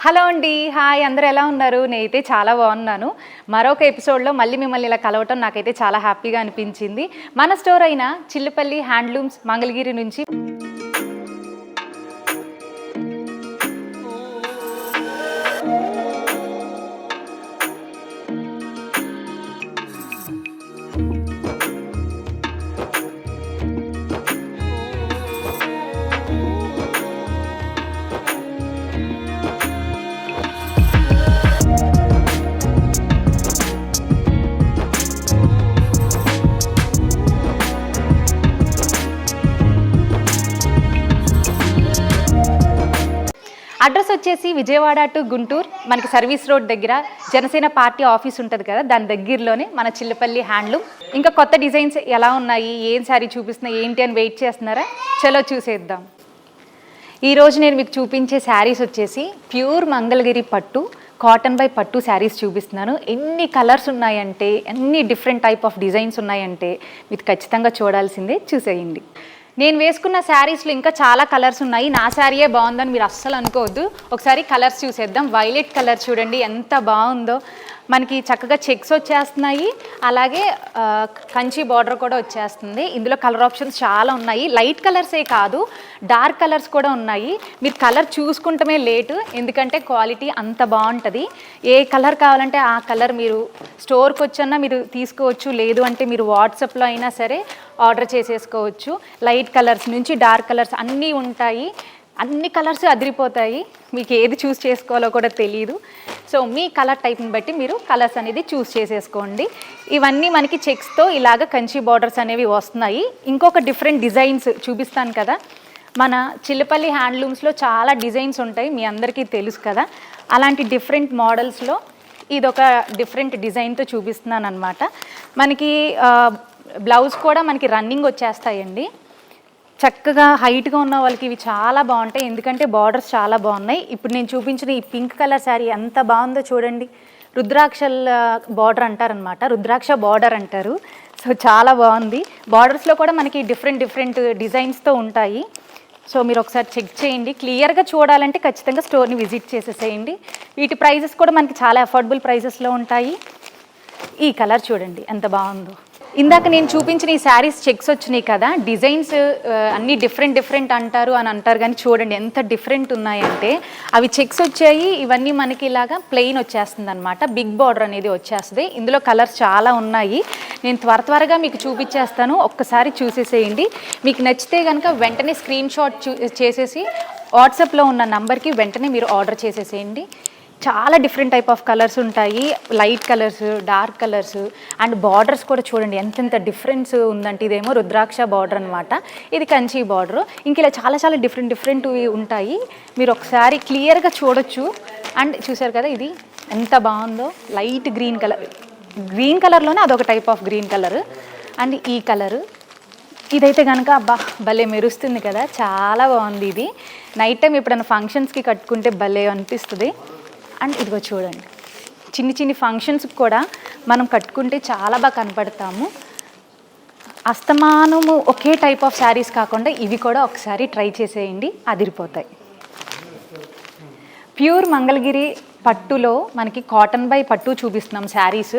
Hello అండి. Hi, అందరూ ఎలా ఉన్నారు? నేనైతే చాలా బాగున్నాను. మరొక ఎపిసోడ్లో మళ్ళీ మిమ్మల్ని ఇలా కలవటం నాకైతే చాలా హ్యాపీగా అనిపించింది. మన స్టోర్ అయిన చిల్లుపల్లి హ్యాండ్లూమ్స్ మంగళగిరి నుంచి అడ్రస్ వచ్చేసి విజయవాడ టు గుంటూరు, మనకి సర్వీస్ రోడ్ దగ్గర జనసేన పార్టీ ఆఫీస్ ఉంటుంది కదా, దాని దగ్గరలోనే మన చిల్లుపల్లి హ్యాండ్లూమ్. ఇంకా కొత్త డిజైన్స్ ఎలా ఉన్నాయి, ఏం శారీ చూపిస్తున్నాయి ఏంటి అని వెయిట్ చేస్తున్నారా? చలో చూసేద్దాం. ఈరోజు నేను మీకు చూపించే శారీస్ వచ్చేసి ప్యూర్ మంగళగిరి పట్టు, కాటన్ బై పట్టు శారీస్ చూపిస్తున్నాను. ఎన్ని కలర్స్ ఉన్నాయంటే, ఎన్ని డిఫరెంట్ టైప్ ఆఫ్ డిజైన్స్ ఉన్నాయంటే మీరు ఖచ్చితంగా చూడాల్సిందే. చూసేయండి. నేను వేసుకున్న శారీస్లో ఇంకా చాలా కలర్స్ ఉన్నాయి. నా శారీయే బాగుందని మీరు అస్సలు అనుకోవద్దు. ఒకసారి కలర్స్ చూసేద్దాం. వైలెట్ కలర్ చూడండి ఎంత బాగుందో. మనకి చక్కగా చెక్స్ వచ్చేస్తున్నాయి, అలాగే కంచి బార్డర్ కూడా వచ్చేస్తుంది. ఇందులో కలర్ ఆప్షన్స్ చాలా ఉన్నాయి. లైట్ కలర్సే కాదు, డార్క్ కలర్స్ కూడా ఉన్నాయి. మీరు కలర్ చూసుకుంటమే లేటు, ఎందుకంటే క్వాలిటీ అంత బాగుంటుంది. ఏ కలర్ కావాలంటే ఆ కలర్ మీరు స్టోర్కి వచ్చన్నా మీరు తీసుకోవచ్చు, లేదు అంటే మీరు వాట్సాప్లో అయినా సరే ఆర్డర్ చేసేసుకోవచ్చు. లైట్ కలర్స్ నుంచి డార్క్ కలర్స్ అన్నీ ఉంటాయి. అన్ని కలర్స్ అదిరిపోతాయి. మీకు ఏది చూస్ చేసుకోవాలో కూడా తెలియదు. సో మీ కలర్ టైప్ని బట్టి మీరు కలర్స్ అనేది చూస్ చేసేసుకోండి. ఇవన్నీ మనకి చెక్స్తో ఇలాగ కంచి బార్డర్స్ అనేవి వస్తున్నాయి. ఇంకొక డిఫరెంట్ డిజైన్స్ చూపిస్తాను కదా. మన చిల్లుపల్లి హ్యాండ్లూమ్స్లో చాలా డిజైన్స్ ఉంటాయి, మీ అందరికీ తెలుసు కదా. అలాంటి డిఫరెంట్ మోడల్స్లో ఇదొక డిఫరెంట్ డిజైన్తో చూపిస్తున్నాను అనమాట. మనకి బ్లౌజ్ కూడా మనకి రన్నింగ్ వచ్చేస్తాయండి. చక్కగా హైట్గా ఉన్న వాళ్ళకి ఇవి చాలా బాగుంటాయి, ఎందుకంటే బార్డర్స్ చాలా బాగున్నాయి. ఇప్పుడు నేను చూపించిన ఈ పింక్ కలర్ శారీ ఎంత బాగుందో చూడండి. రుద్రాక్షల బార్డర్ అంటారనమాట, రుద్రాక్ష బార్డర్ అంటారు. సో చాలా బాగుంది. బార్డర్స్లో కూడా మనకి డిఫరెంట్ డిజైన్స్తో ఉంటాయి. సో మీరు ఒకసారి చెక్ చేయండి. క్లియర్గా చూడాలంటే ఖచ్చితంగా స్టోర్ని విజిట్ చేసేసేయండి. వీటి ప్రైజెస్ కూడా మనకి చాలా అఫోర్డబుల్ ప్రైజెస్లో ఉంటాయి. ఈ కలర్ చూడండి ఎంత బాగుందో. ఇందాక నేను చూపించిన ఈ శారీస్ చెక్స్ వచ్చినాయి కదా, డిజైన్స్ అన్నీ డిఫరెంట్ అంటారు కానీ చూడండి ఎంత డిఫరెంట్ ఉన్నాయంటే. అవి చెక్స్ వచ్చాయి, ఇవన్నీ మనకి ఇలాగా ప్లెయిన్ వచ్చేస్తుంది అనమాట. బిగ్ బార్డర్ అనేది వచ్చేస్తుంది. ఇందులో కలర్స్ చాలా ఉన్నాయి. నేను త్వరగా మీకు చూపించేస్తాను, ఒక్కసారి చూసేసేయండి. మీకు నచ్చితే కనుక వెంటనే స్క్రీన్ షాట్ చేసేసి వాట్సాప్లో ఉన్న నంబర్కి వెంటనే మీరు ఆర్డర్ చేసేసేయండి. చాలా డిఫరెంట్ టైప్ ఆఫ్ కలర్స్ ఉంటాయి, light colours, dark colours, and borders కూడా చూడండి ఎంతెంత డిఫరెన్స్ ఉందంటే. ఇదేమో రుద్రాక్ష బార్డర్ అనమాట, ఇది కంచి బార్డర్. ఇంక ఇలా చాలా డిఫరెంట్ ఉంటాయి. మీరు ఒకసారి క్లియర్గా చూడొచ్చు. అండ్ చూసారు కదా ఇది ఎంత బాగుందో, లైట్ గ్రీన్ కలర్లోనే అదొక type of green colour. And ఈ కలరు ఇదైతే కనుక అబ్బా భలే మెరుస్తుంది కదా, చాలా బాగుంది. ఇది నైట్ టైం ఎప్పుడైనా ఫంక్షన్స్కి కట్టుకుంటే భలే అనిపిస్తుంది. అండ్ ఇదిగో చూడండి, చిన్ని ఫంక్షన్స్కి కూడా మనం కట్టుకుంటే చాలా బాగా కనపడతాము. అస్తమానము ఒకే టైప్ ఆఫ్ శారీస్ కాకుండా ఇవి కూడా ఒకసారి ట్రై చేసేయండి, అదిరిపోతాయి. ప్యూర్ మంగళగిరి పట్టులో మనకి కాటన్ బై పట్టు చూపిస్తున్నాం శారీస్.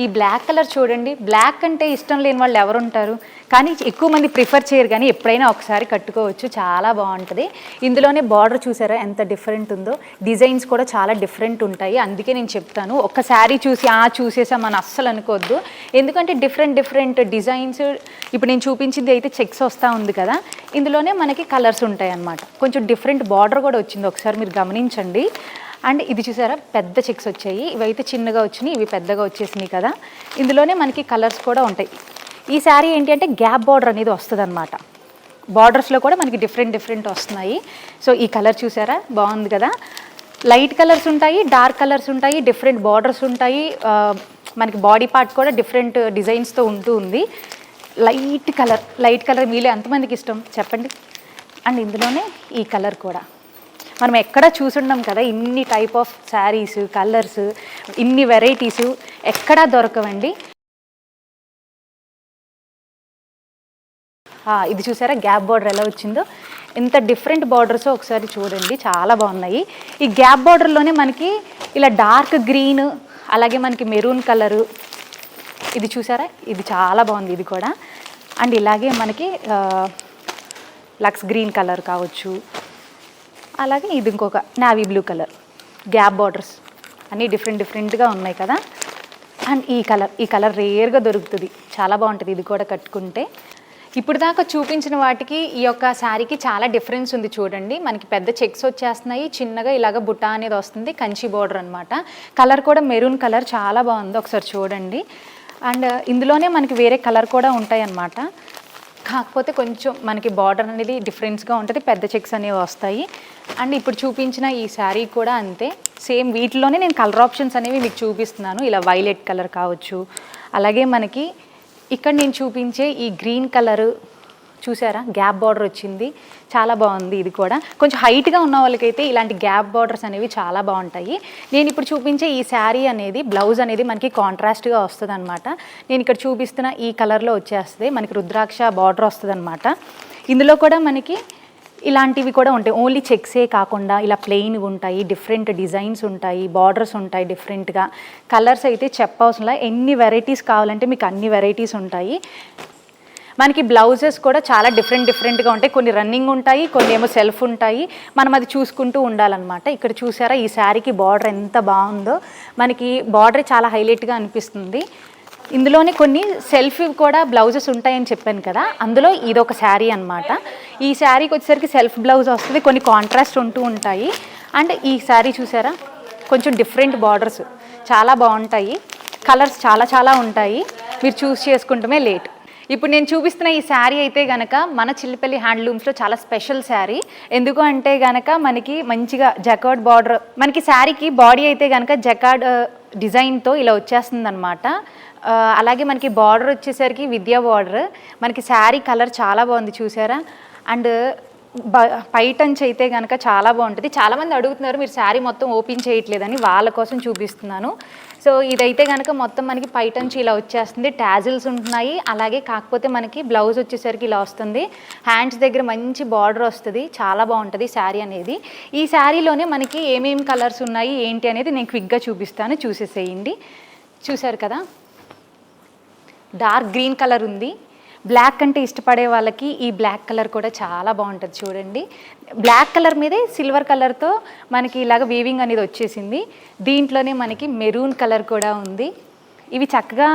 ఈ బ్లాక్ కలర్ చూడండి, బ్లాక్ అంటే ఇష్టం లేని వాళ్ళు ఎవరు ఉంటారు, కానీ ఎక్కువ మంది ప్రిఫర్ చేయరు, కానీ ఎప్పుడైనా ఒకసారి కట్టుకోవచ్చు, చాలా బాగుంటుంది. ఇందులోనే బార్డర్ చూసారా ఎంత డిఫరెంట్ ఉందో. డిజైన్స్ కూడా చాలా డిఫరెంట్ ఉంటాయి. అందుకే నేను చెప్తాను, ఒక శారీ చూసేసామని అస్సలు అనుకోవద్దు, ఎందుకంటే డిఫరెంట్ డిజైన్స్. ఇప్పుడు నేను చూపించింది అయితే చెక్స్ వస్తూ ఉంది కదా, ఇందులోనే మనకి కలర్స్ ఉంటాయి అన్నమాట. కొంచెం డిఫరెంట్ బార్డర్ కూడా వచ్చింది, ఒకసారి మీరు గమనించండి. అండ్ ఇది చూసారా పెద్ద చెక్స్ వచ్చాయి, ఇవైతే చిన్నగా వచ్చినాయి, ఇవి పెద్దగా వచ్చేసినాయి కదా. ఇందులోనే మనకి కలర్స్ కూడా ఉంటాయి. ఈ శారీ ఏంటి అంటే గ్యాప్ బార్డర్ అనేది వస్తుంది అనమాట. బార్డర్స్లో కూడా మనకి డిఫరెంట్ వస్తున్నాయి. సో ఈ కలర్ చూసారా బాగుంది కదా. లైట్ కలర్స్ ఉంటాయి, డార్క్ కలర్స్ ఉంటాయి, డిఫరెంట్ బార్డర్స్ ఉంటాయి. మనకి బాడీ పార్ట్ కూడా డిఫరెంట్ డిజైన్స్తో ఉంది. లైట్ కలర్ మీలో ఎంతమందికి ఇష్టం చెప్పండి. అండ్ ఇందులోనే ఈ కలర్ కూడా మనం ఎక్కడ చూసుండం కదా, ఇన్ని టైప్ ఆఫ్ శారీస్, కలర్స్, ఇన్ని వెరైటీసు ఎక్కడా దొరకవండి. ఇది చూసారా గ్యాప్ బార్డర్ ఎలా వచ్చిందో. ఎంత డిఫరెంట్ బార్డర్స్ ఒకసారి చూడండి, చాలా బాగున్నాయి. ఈ గ్యాప్ బార్డర్లోనే మనకి ఇలా డార్క్ గ్రీన్, అలాగే మనకి మెరూన్ కలరు, ఇది చూసారా, ఇది చాలా బాగుంది ఇది కూడా. అండ్ ఇలాగే మనకి లక్స్ గ్రీన్ కలర్ కావచ్చు, అలాగే ఇది ఇంకొక navy blue colour, gap borders అన్నీ డిఫరెంట్గా ఉన్నాయి కదా. అండ్ ఈ కలర్ రేర్గా దొరుకుతుంది, చాలా బాగుంటుంది ఇది కూడా కట్టుకుంటే. ఇప్పుడు దాకా చూపించిన వాటికి ఈ యొక్క శారీకి చాలా డిఫరెన్స్ ఉంది చూడండి. మనకి పెద్ద చెక్స్ వచ్చేస్తున్నాయి, చిన్నగా ఇలాగ బుట్ట అనేది వస్తుంది, కంచి బార్డర్ అనమాట. కలర్ కూడా మెరూన్ కలర్ చాలా బాగుంది, ఒకసారి చూడండి. అండ్ ఇందులోనే మనకి వేరే కలర్ కూడా ఉంటాయి అన్నమాట. కాకపోతే కొంచెం మనకి బార్డర్ అనేది డిఫరెన్స్గా ఉంటుంది, పెద్ద చెక్స్ అనేవి వస్తాయి. అండ్ ఇప్పుడు చూపించిన ఈ శారీ కూడా అంతే, సేమ్ వీటిలోనే నేను కలర్ ఆప్షన్స్ అనేవి మీకు చూపిస్తున్నాను. ఇలా వైలెట్ కలర్ కావచ్చు, అలాగే మనకి ఇక్కడ నేను చూపించే ఈ గ్రీన్ కలరు చూసారా, గ్యాప్ బార్డర్ వచ్చింది, చాలా బాగుంది. ఇది కూడా కొంచెం హైట్గా ఉన్న వాళ్ళకైతే ఇలాంటి గ్యాప్ బార్డర్స్ అనేవి చాలా బాగుంటాయి. నేను ఇప్పుడు చూపించే ఈ శారీ అనేది బ్లౌజ్ అనేది మనకి కాంట్రాస్ట్గా వస్తుంది అనమాట. నేను ఇక్కడ చూపిస్తున్న ఈ కలర్లో వచ్చేస్తుంది, మనకి రుద్రాక్ష బార్డర్ వస్తుంది అనమాట. ఇందులో కూడా మనకి ఇలాంటివి కూడా ఉంటాయి, ఓన్లీ చెక్సే కాకుండా ఇలా ప్లెయిన్ ఉంటాయి, డిఫరెంట్ డిజైన్స్ ఉంటాయి, బార్డర్స్ ఉంటాయి డిఫరెంట్గా. కలర్స్ అయితే చెప్పవసరంలా, ఎన్ని వెరైటీస్ కావాలంటే మీకు అన్ని వెరైటీస్ ఉంటాయి. మనకి బ్లౌజెస్ కూడా చాలా డిఫరెంట్గా ఉంటాయి, కొన్ని రన్నింగ్ ఉంటాయి, కొన్ని ఏమో సెల్ఫ్ ఉంటాయి, మనం అది చూసుకుంటూ ఉండాలన్నమాట. ఇక్కడ చూసారా ఈ శారీకి బార్డర్ ఎంత బాగుందో, మనకి బార్డర్ చాలా హైలైట్గా అనిపిస్తుంది. ఇందులోనే కొన్ని సెల్ఫ్ కూడా బ్లౌజెస్ ఉంటాయని చెప్పాను కదా, అందులో ఇదొక శారీ అనమాట. ఈ శారీకి వచ్చేసరికి సెల్ఫ్ బ్లౌజ్ వస్తుంది, కొన్ని కాంట్రాస్ట్ ఉంటూ ఉంటాయి. అండ్ ఈ శారీ చూసారా, కొంచెం డిఫరెంట్ బార్డర్స్ చాలా బాగుంటాయి, కలర్స్ చాలా ఉంటాయి, మీరు చూస్ చేసుకుంటమే లేట్. ఇప్పుడు నేను చూపిస్తున్న ఈ శారీ అయితే గనక మన చిల్లిపల్లి హ్యాండ్లూమ్స్లో చాలా స్పెషల్ శారీ. ఎందుకు అంటే గనక మనకి మంచిగా జకార్డ్ బార్డర్, మనకి శారీకి బాడీ అయితే గనక జకార్డ్ డిజైన్తో ఇలా వచ్చేస్తుంది అనమాట. అలాగే మనకి బార్డర్ వచ్చేసరికి విద్యా బార్డర్, మనకి శారీ కలర్ చాలా బాగుంది చూసారా. అండ్ పైటంచ్ అయితే కనుక చాలా బాగుంటుంది. చాలామంది అడుగుతున్నారు మీరు శారీ మొత్తం ఓపెన్ చేయట్లేదని, వాళ్ళ కోసం చూపిస్తున్నాను. సో ఇదైతే కనుక మొత్తం మనకి పైటంచ్ ఇలా వచ్చేస్తుంది, టాజిల్స్ ఉంటున్నాయి, అలాగే కాకపోతే మనకి బ్లౌజ్ వచ్చేసరికి ఇలా వస్తుంది, హ్యాండ్స్ దగ్గర మంచి బార్డర్ వస్తుంది, చాలా బాగుంటుంది శారీ అనేది. ఈ శారీలోనే మనకి ఏమేమి కలర్స్ ఉన్నాయి ఏంటి అనేది నేను క్విక్గా చూపిస్తాను, చూసేసేయండి. చూసారు కదా, డార్క్ గ్రీన్ కలర్ ఉంది, బ్లాక్ అంటే ఇష్టపడే వాళ్ళకి ఈ బ్లాక్ కలర్ కూడా చాలా బాగుంటుంది చూడండి. బ్లాక్ కలర్ మీదే సిల్వర్ కలర్తో మనకి ఇలాగ వీవింగ్ అనేది వచ్చేసింది. దీంట్లోనే మనకి మెరూన్ కలర్ కూడా ఉంది. ఇవి చక్కగా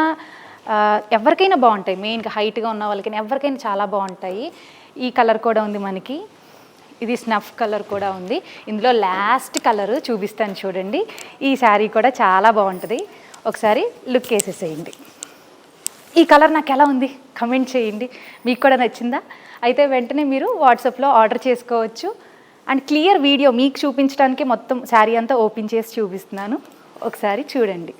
ఎవరికైనా బాగుంటాయి, మెయిన్గా హైట్గా ఉన్న వాళ్ళకైనా ఎవరికైనా చాలా బాగుంటాయి. ఈ కలర్ కూడా ఉంది మనకి, ఇది స్నఫ్ కలర్ కూడా ఉంది. ఇందులో లాస్ట్ కలర్ చూపిస్తాను చూడండి. ఈ శారీ కూడా చాలా బాగుంటుంది, ఒకసారి లుక్ వేసేసేయండి. ఈ కలర్ నాకు ఎలా ఉంది కమెంట్ చేయండి, మీకు కూడా నచ్చిందా? అయితే వెంటనే మీరు వాట్సాప్లో ఆర్డర్ చేసుకోవచ్చు. అండ్ క్లియర్ వీడియో మీకు చూపించడానికి మొత్తం శారీ అంతా ఓపెన్ చేసి చూపిస్తున్నాను, ఒకసారి చూడండి.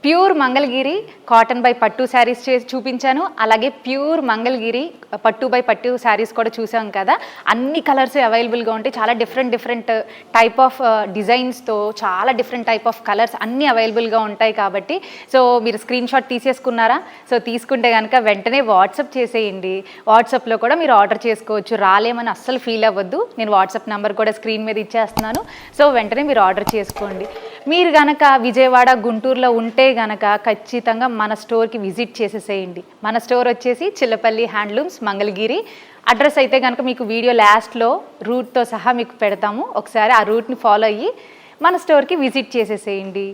ప్యూర్ మంగళగిరి కాటన్ బై పట్టు శారీస్ చూపించాను, అలాగే ప్యూర్ మంగళగిరి పట్టు బై పట్టు శారీస్ కూడా చూసాం కదా. అన్ని కలర్స్ అవైలబుల్గా ఉంటాయి, చాలా డిఫరెంట్ టైప్ ఆఫ్ డిజైన్స్తో చాలా డిఫరెంట్ టైప్ ఆఫ్ కలర్స్ అన్నీ అవైలబుల్గా ఉంటాయి. కాబట్టి సో మీరు స్క్రీన్ షాట్ తీసేసుకున్నారా? సో తీసుకుంటే కనుక వెంటనే వాట్సాప్ చేసేయండి. వాట్సాప్లో కూడా మీరు ఆర్డర్ చేసుకోవచ్చు, రాలేమని అస్సలు ఫీల్ అవ్వద్దు. నేను వాట్సాప్ నెంబర్ కూడా స్క్రీన్ మీద ఇచ్చేస్తున్నాను, సో వెంటనే మీరు ఆర్డర్ చేసుకోండి. మీరు కనుక విజయవాడ గుంటూరులో ఉంటే గనక ఖచ్చితంగా మన స్టోర్కి విజిట్ చేసేసేయండి. మన స్టోర్ వచ్చేసి చిల్లపల్లి హ్యాండ్లూమ్స్ మంగళగిరి. అడ్రస్ అయితే కనుక మీకు వీడియో లాస్ట్లో రూట్తో సహా మీకు పెడతాము, ఒకసారి ఆ రూట్ని ఫాలో అయ్యి మన స్టోర్కి విజిట్ చేసేసేయండి.